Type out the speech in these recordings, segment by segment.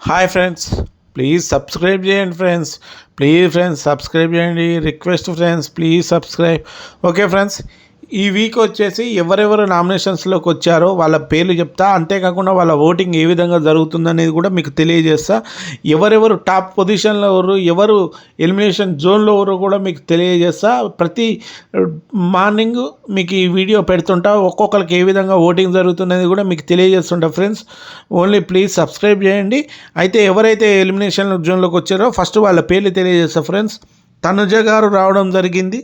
Hi friends, please subscribe చేయండి friends. Please friends subscribe చేయండి. Request friends, please subscribe. Okay friends, ఈ week వచ్చేసి ఎవరెవరు నామినేషన్స్లోకి వచ్చారో వాళ్ళ పేర్లు చెప్తా. అంతేకాకుండా వాళ్ళ ఓటింగ్ ఏ విధంగా జరుగుతుందనేది కూడా మీకు తెలియజేస్తా. ఎవరెవరు టాప్ పొజిషన్లో ఎవరు ఎలిమినేషన్ జోన్లో కూడా మీకు తెలియజేస్తా. ప్రతి మార్నింగ్ మీకు ఈ వీడియో పెడుతుంటా. ఒక్కొక్కరికి ఏ విధంగా ఓటింగ్ జరుగుతున్నది కూడా మీకు తెలియజేస్తుంటా ఫ్రెండ్స్. ఓన్లీ ప్లీజ్ సబ్స్క్రైబ్ చేయండి. అయితే ఎవరైతే ఎలిమినేషన్ జోన్లోకి వచ్చారో ఫస్ట్ వాళ్ళ పేర్లు తెలియజేస్తా ఫ్రెండ్స్. తనుజ గారు రావడం జరిగింది,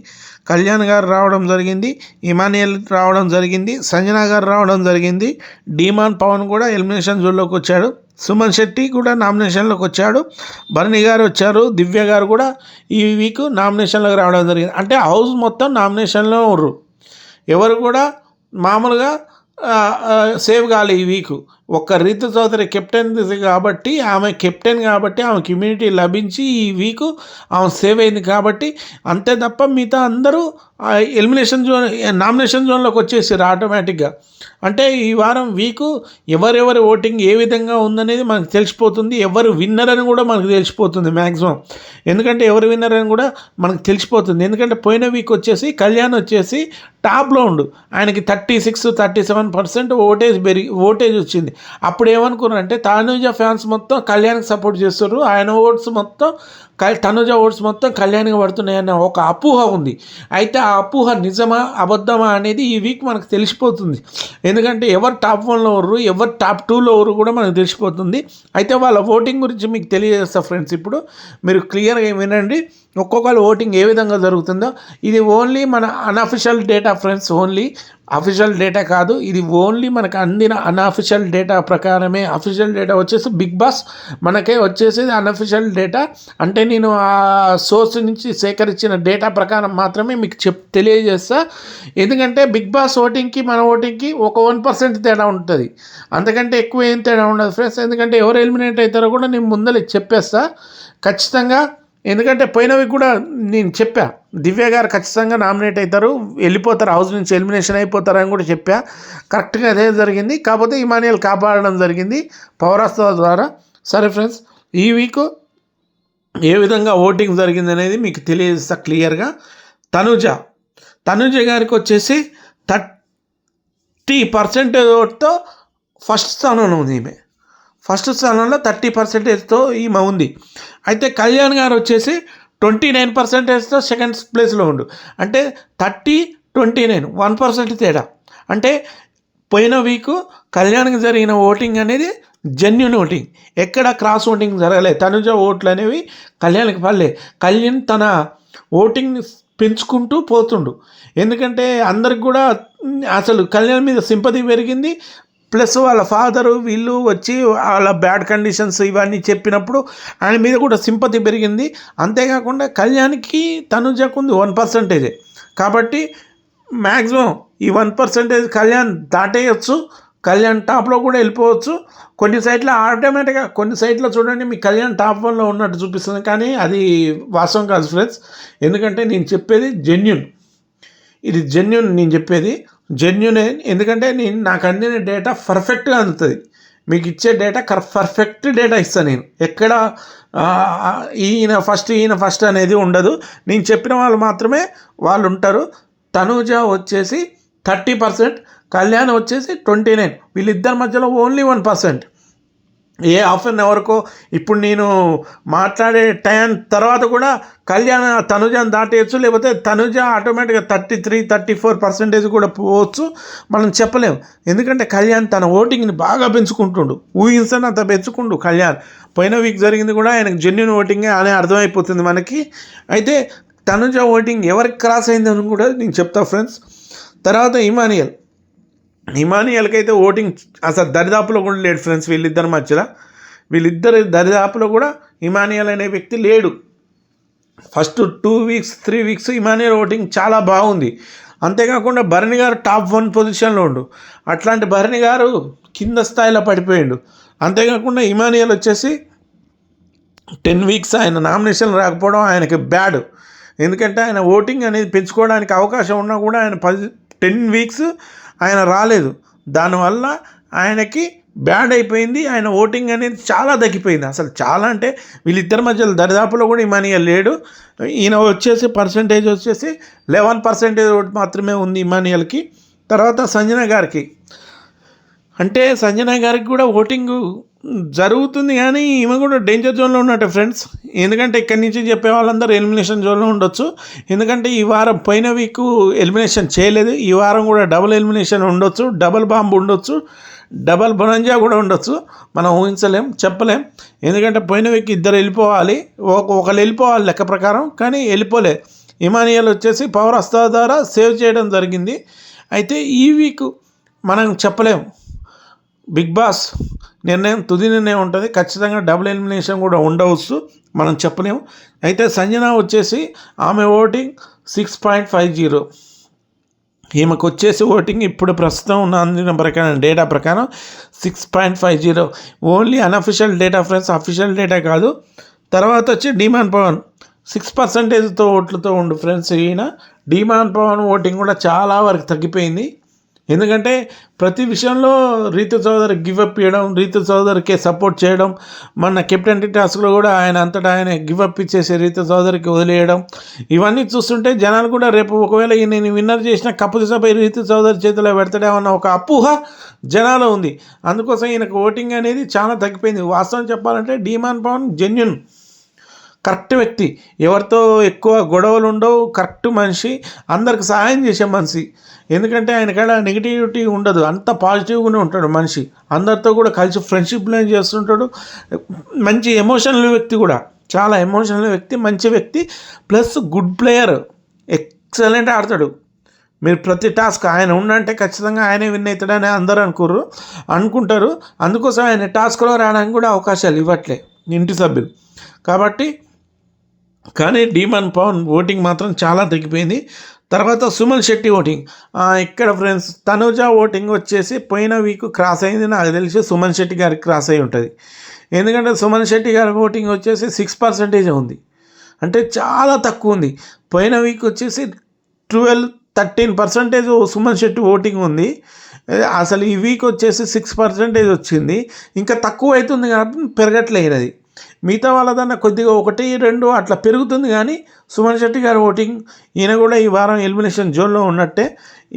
కళ్యాణ్ గారు రావడం జరిగింది, ఇమానియల్ రావడం జరిగింది, సంజన గారు రావడం జరిగింది, డీమాన్ పవన్ కూడా ఎలిమినేషన్ జోన్లోకి వచ్చాడు, సుమన్ శెట్టి కూడా నామినేషన్లోకి వచ్చాడు, భరణి గారు వచ్చారు, దివ్య గారు కూడా ఈ వీక్ నామినేషన్లోకి రావడం జరిగింది. అంటే హౌస్ మొత్తం నామినేషన్లో ఉర్రు. ఎవరు కూడా మామూలుగా సేవ్ కాలే ఈ వీకు. ఒక్క రీతు చౌదరి కెప్టెన్ కాబట్టి ఆమెకి ఇమ్యూనిటీ లభించి ఈ వీకు ఆమె సేవ్ అయింది కాబట్టి అంతే తప్ప మిగతా అందరూ ఎలిమినేషన్ జోన్ నామినేషన్ జోన్లోకి వచ్చేసారు ఆటోమేటిక్గా. అంటే ఈ వారం వీకు ఎవరెవరి ఓటింగ్ ఏ విధంగా ఉందనేది మనకు తెలిసిపోతుంది. ఎవరు విన్నర్ అని కూడా మనకు తెలిసిపోతుంది మ్యాక్సిమం. ఎందుకంటే ఎవరు విన్నర్ అని కూడా మనకు తెలిసిపోతుంది. ఎందుకంటే పోయిన వీక్ వచ్చేసి కళ్యాణ్ వచ్చేసి టాప్లో ఉండు, ఆయనకి 36-37% ఓటేజ్ వచ్చింది. అప్పుడు ఏమనుకున్నారంటే తనుజ ఫ్యాన్స్ మొత్తం కళ్యాణ్కి సపోర్ట్ చేస్తారు, ఆయన ఓట్స్ మొత్తం తనుజ ఓట్స్ మొత్తం కళ్యాణ్కి పడుతున్నాయన్న ఒక అపోహ ఉంది. అయితే ఆ అపోహ నిజమా అబద్ధమా అనేది ఈ వీక్ మనకు తెలిసిపోతుంది. ఎందుకంటే ఎవరు టాప్ 1లో ఎవరు, ఎవరు టాప్ 2లో ఎవరు కూడా మనకు తెలిసిపోతుంది. అయితే వాళ్ళ ఓటింగ్ గురించి మీకు తెలియజేస్తా ఫ్రెండ్స్. ఇప్పుడు మీరు క్లియర్గా వినండి ఒక్కొక్కరు ఓటింగ్ ఏ విధంగా జరుగుతుందో. ఇది ఓన్లీ మన unofficial data friends, only official data కాదు. ఇది ఓన్లీ మనకు అందిన అన్అఫిషియల్ డేటా ప్రకారమే. అఫీషియల్ డేటా వచ్చేసి బిగ్ బాస్ మనకే వచ్చేసేది అన్అఫిషియల్ డేటా. అంటే నేను ఆ సోర్స్ నుంచి సేకరించిన డేటా ప్రకారం మాత్రమే మీకు తెలియజేస్తా. ఎందుకంటే బిగ్ బాస్ ఓటింగ్కి మన ఓటింగ్కి ఒక 1% తేడా ఉంటుంది, అంతకంటే ఎక్కువ ఏం తేడా ఉండదు ఫ్రెండ్స్. ఎందుకంటే ఎవరు ఎలిమినేట్ అవుతారో కూడా నేను ముందర చెప్పేస్తా ఖచ్చితంగా. ఎందుకంటే పోయినవి కూడా నేను చెప్పా, దివ్య గారు ఖచ్చితంగా నామినేట్ అవుతారు, వెళ్ళిపోతారు, హౌస్ నుంచి ఎలిమినేషన్ అయిపోతారు అని కూడా చెప్పా. కరెక్ట్గా అదే జరిగింది. కాకపోతే ఇమానియల్ కాపాడడం జరిగింది పౌరాస్త్రాల ద్వారా. సరే ఫ్రెండ్స్, ఈ వీక్ ఏ విధంగా ఓటింగ్ జరిగింది అనేది మీకు తెలియజేస్తా క్లియర్గా. తనుజ గారికి వచ్చేసి 30% ఓట్తో ఫస్ట్ స్థానంలో ఉంది. ఫస్ట్ స్థానంలో 30%తో ఈమె ఉంది. అయితే కళ్యాణ్ గారు వచ్చేసి 29%తో సెకండ్ ప్లేస్లో ఉండు. అంటే 30-29 1% తేడా. అంటే పోయిన వీకు కళ్యాణ్కి జరిగిన ఓటింగ్ అనేది జెన్యూన్ ఓటింగ్, ఎక్కడ క్రాస్ ఓటింగ్ జరగలేదు. తనుజ ఓట్లు అనేవి కళ్యాణ్కి పడలే. కళ్యాణ్ తన ఓటింగ్ పెంచుకుంటూ పోతుండు. ఎందుకంటే అందరికి కూడా అసలు కళ్యాణ్ మీద సింపతి పెరిగింది. ప్లస్ వాళ్ళ ఫాదరు వీళ్ళు వచ్చి వాళ్ళ బ్యాడ్ కండిషన్స్ ఇవన్నీ చెప్పినప్పుడు ఆయన మీద కూడా సింపతి పెరిగింది. అంతేకాకుండా కళ్యాణ్కి తనుజకుంది 1%. కాబట్టి మ్యాక్సిమం ఈ 1% కళ్యాణ్ దాటేయచ్చు, కళ్యాణ్ టాప్లో కూడా వెళ్ళిపోవచ్చు. కొన్ని సైట్లో ఆటోమేటిక్గా, కొన్ని సైట్లో చూడండి మీ కళ్యాణ్ టాప్ 1లో ఉన్నట్టు చూపిస్తుంది, కానీ అది వాస్తవం కాదు ఫ్రెండ్స్. ఎందుకంటే నేను చెప్పేది జెన్యూన్, ఇది జెన్యూన్, నేను చెప్పేది జెన్యూనే. ఎందుకంటే నాకు అందిన డేటా పర్ఫెక్ట్గా అందుతుంది. మీకు ఇచ్చే డేటా పర్ఫెక్ట్ డేటా ఇస్తాను నేను. ఎక్కడ ఈయన ఫస్ట్ అనేది ఉండదు. నేను చెప్పిన వాళ్ళు మాత్రమే వాళ్ళు ఉంటారు. తనుజ వచ్చేసి 30%, కళ్యాణ్ వచ్చేసి 29. వీళ్ళిద్దరి మధ్యలో ఓన్లీ 1%. ఏ హాఫ్ అన్ అవర్కో ఇప్పుడు నేను మాట్లాడే టైం తర్వాత కూడా కళ్యాణ్ తనుజను దాటేయచ్చు, లేకపోతే తనుజ ఆటోమేటిక్గా 33-34% కూడా పోవచ్చు, మనం చెప్పలేము. ఎందుకంటే కళ్యాణ్ తన ఓటింగ్ని బాగా పెంచుకుంటుండు, ఊహించని అంత పెంచుకుండు కళ్యాణ్. పోయిన వీక్ జరిగింది కూడా ఆయనకు జెన్యూన్ ఓటింగే అనే అర్థమైపోతుంది మనకి. అయితే తనుజ ఓటింగ్ ఎవరికి క్రాస్ అయిందని కూడా నేను చెప్తా ఫ్రెండ్స్. తర్వాత ఇమానియల్కి అయితే ఓటింగ్ అసలు దరిదాపులో కూడా లేడు ఫ్రెండ్స్. వీళ్ళిద్దరి దరిదాపులో కూడా ఇమానియల్ అనే వ్యక్తి లేడు. First 2 weeks 3 weeks Emmanuel voting చాలా బాగుంది. అంతేకాకుండా భరణి గారు టాప్ 1 పొజిషన్లో ఉండు, అట్లాంటి భరణి గారు కింద స్థాయిలో పడిపోయిండు. అంతేకాకుండా ఇమానియల్ వచ్చేసి 10 వీక్స్ ఆయన నామినేషన్ రాకపోవడం ఆయనకి బ్యాడ్. ఎందుకంటే ఆయన ఓటింగ్ అనేది పెంచుకోవడానికి అవకాశం ఉన్నా కూడా ఆయన 10 వీక్స్ ఆయన రాలేదు. దానివల్ల ఆయనకి బ్యాడ్ అయిపోయింది. ఆయన ఓటింగ్ అనేది చాలా తగ్గిపోయింది. అసలు చాలా అంటే వీళ్ళిద్దరి మధ్యలో దరిదాపులో కూడా ఇమానియల్ లేడు. ఈయన వచ్చేసి పర్సంటేజ్ వచ్చేసి 11% ఓటు మాత్రమే ఉంది ఇమానియల్కి. తర్వాత సంజన గారికి, అంటే సంజన గారికి కూడా ఓటింగ్ జరుగుతుంది, కానీ ఈమె కూడా డేంజర్ జోన్లో ఉన్నట్టు ఫ్రెండ్స్. ఎందుకంటే ఇక్కడి నుంచి చెప్పే వాళ్ళందరూ ఎలిమినేషన్ జోన్లో ఉండొచ్చు. ఎందుకంటే ఈ వారం పోయిన వీక్ ఎలిమినేషన్ చేయలేదు, ఈ వారం కూడా డబుల్ ఎలిమినేషన్ ఉండొచ్చు, డబుల్ బాంబు ఉండొచ్చు, డబల్ బొనంజా కూడా ఉండొచ్చు. మనం ఊహించలేం, చెప్పలేం. ఎందుకంటే పోయిన వీక్ ఇద్దరు వెళ్ళిపోవాలి, ఒకళ్ళు వెళ్ళిపోవాలి లెక్క ప్రకారం, కానీ వెళ్ళిపోలే. ఇమానియల్ వచ్చేసి పవర్ అస్తా ద్వారా సేవ్ చేయడం జరిగింది. అయితే ఈ వీక్ మనం చెప్పలేం, బిగ్ బాస్ నిర్ణయం తుది నిర్ణయం ఉంటుంది. ఖచ్చితంగా డబుల్ ఎలిమినేషన్ కూడా ఉండవచ్చు, మనం చెప్పలేము. అయితే సంజన వచ్చేసి ఆమె ఓటింగ్ 6.50, ఈమెకు వచ్చేసి ఓటింగ్ ఇప్పుడు ప్రస్తుతం ఉన్న అందిన ప్రకారం డేటా ప్రకారం 6.50, only unofficial data friends, official data కాదు. తర్వాత వచ్చి డిమాండ్ పవన్ 6%తో ఓట్లతో ఉండు ఫ్రెండ్స్. ఈయన డిమాండ్ పవన్ ఓటింగ్ కూడా చాలా వరకు తగ్గిపోయింది. ఎందుకంటే ప్రతి విషయంలో రీతు చౌదరి గివప్ ఇవ్వడం, రీతు చౌదరికి సపోర్ట్ చేయడం, మన కెప్టెన్ టాస్క్లో కూడా ఆయన అంతటా ఆయన గివప్ ఇచ్చేసి రీతు చౌదరికి వదిలేయడం, ఇవన్నీ చూస్తుంటే జనాలు కూడా రేపు ఒకవేళ నేను విన్నర్ చేసిన కప్పు తీసపై రీతు చౌదరి చేతిలో పెడతాడేమన్న ఒక అపోహ జనాలు ఉంది. అందుకోసం ఈయనకు ఓటింగ్ అనేది చాలా తగ్గిపోయింది. వాస్తవం చెప్పాలంటే డిమాండ్ పవన్ జెన్యున్ కరెక్ట్ వ్యక్తి, ఎవరితో ఎక్కువ గొడవలు ఉండవు, కరెక్ట్ మనిషి, అందరికి సహాయం చేసే మనిషి. ఎందుకంటే ఆయన కాడ నెగిటివిటీ ఉండదు, అంత పాజిటివ్గానే ఉంటాడు మనిషి. అందరితో కూడా కలిసి ఫ్రెండ్షిప్లో చేస్తుంటాడు. మంచి ఎమోషనల్ వ్యక్తి కూడా, చాలా ఎమోషనల్ వ్యక్తి, మంచి వ్యక్తి, ప్లస్ గుడ్ ప్లేయర్, ఎక్సలెంట్ ఆడతాడు. మీరు ప్రతి టాస్క్ ఆయన ఉండంటే ఖచ్చితంగా ఆయనే విన్ అవుతాడని అందరూ అనుకుంటారు. అందుకోసం ఆయన టాస్క్లో రావడానికి కూడా అవకాశాలు ఇవ్వట్లే ఇంటి సభ్యులు. కాబట్టి కానీ డిమాండ్ పవన్ ఓటింగ్ మాత్రం చాలా తగ్గిపోయింది. తర్వాత సుమన్ శెట్టి ఓటింగ్, ఇక్కడ ఫ్రెండ్స్ తనుజ ఓటింగ్ వచ్చేసి పోయిన వీక్ క్రాస్ అయింది. నాకు తెలిసి సుమన్ శెట్టి గారికి క్రాస్ అయి ఉంటుంది. ఎందుకంటే సుమన్ శెట్టి గారి ఓటింగ్ వచ్చేసి 6% ఉంది, అంటే చాలా తక్కువ ఉంది. పోయిన వీక్ వచ్చేసి 13% సుమన్ శెట్టి ఓటింగ్ ఉంది. అసలు ఈ వీక్ వచ్చేసి 6% వచ్చింది. ఇంకా తక్కువ అవుతుంది కాబట్టి పెరగట్లేదు. అది మిగతా వాళ్ళదన్నా కొద్దిగా 1-2 అట్లా పెరుగుతుంది. కానీ సుమన్ శెట్టి గారి ఓటింగ్, ఈయన కూడా ఈ వారం ఎలిమినేషన్ జోన్లో ఉన్నట్టే,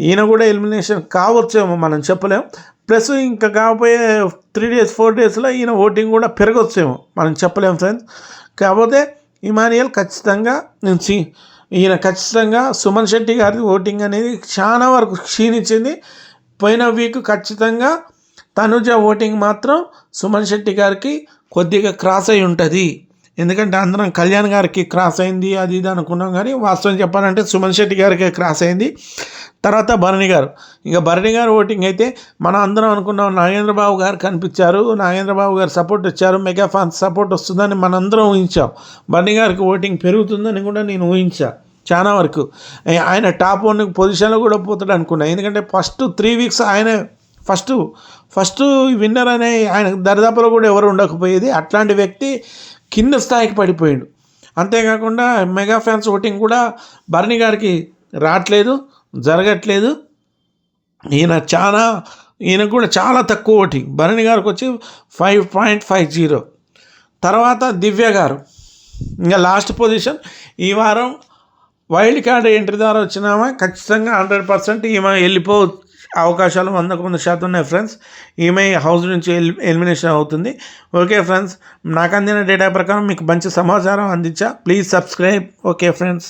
ఈయన కూడా ఎలిమినేషన్ కావచ్చేమో, మనం చెప్పలేం. ప్లస్ ఇంకా కాకపోయే 3 days 4 daysలో ఈయన ఓటింగ్ కూడా పెరగచ్చేమో, మనం చెప్పలేం ఫ్రెండ్స్. కాకపోతే ఇమానియల్ ఖచ్చితంగా సుమన్ శెట్టి గారి ఓటింగ్ అనేది చాలా వరకు క్షీణించింది. పోయిన వీక్ ఖచ్చితంగా తనుజ ఓటింగ్ మాత్రం సుమన్ శెట్టి గారికి కొద్దిగా క్రాస్ అయి ఉంటుంది. ఎందుకంటే అందరం కళ్యాణ్ గారికి క్రాస్ అయింది అది ఇది అనుకున్నాం, కానీ వాస్తవం చెప్పాలంటే సుమన్ శెట్టి గారికి క్రాస్ అయింది. తర్వాత భరణి గారు, ఇక భరణి గారు ఓటింగ్ అయితే మనం అందరం అనుకున్నాం నాగేంద్రబాబు గారు కనిపించారు, నాగేంద్రబాబు గారు సపోర్ట్ వచ్చారు, మెగా ఫ్యాన్స్ సపోర్ట్ వస్తుందని మనందరం ఊహించాం. భరణి గారికి ఓటింగ్ పెరుగుతుందని కూడా నేను ఊహించా చాలా వరకు. ఆయన టాప్ 1 పొజిషన్లో కూడా పోతాడు అనుకున్నా. ఎందుకంటే ఫస్ట్ 3 weeks ఆయన ఫస్ట్ విన్నర్ అనే ఆయన దరిదాపులో కూడా ఎవరు ఉండకపోయేది. అట్లాంటి వ్యక్తి కింద స్థాయికి పడిపోయాడు. అంతేకాకుండా మెగా ఫ్యాన్స్ ఓటింగ్ కూడా భరణి గారికి జరగట్లేదు. ఈయనకు కూడా చాలా తక్కువ ఓటింగ్. భరణి గారికి వచ్చి 5.50. తర్వాత దివ్య గారు ఇంకా లాస్ట్ పొజిషన్. ఈ వారం వైల్డ్ కార్డ్ ఎంట్రీ ద్వారా వచ్చినామా ఖచ్చితంగా 100% ఈమె అవకాశాలు 100% ఉన్నాయి ఫ్రెండ్స్. ఈమె హౌస్ నుంచి ఎలిమినేషన్ అవుతుంది. ఓకే ఫ్రెండ్స్, నాకు అందిన డేటా ప్రకారం మీకు మంచి సమాచారం అందించా. Please subscribe. Okay friends.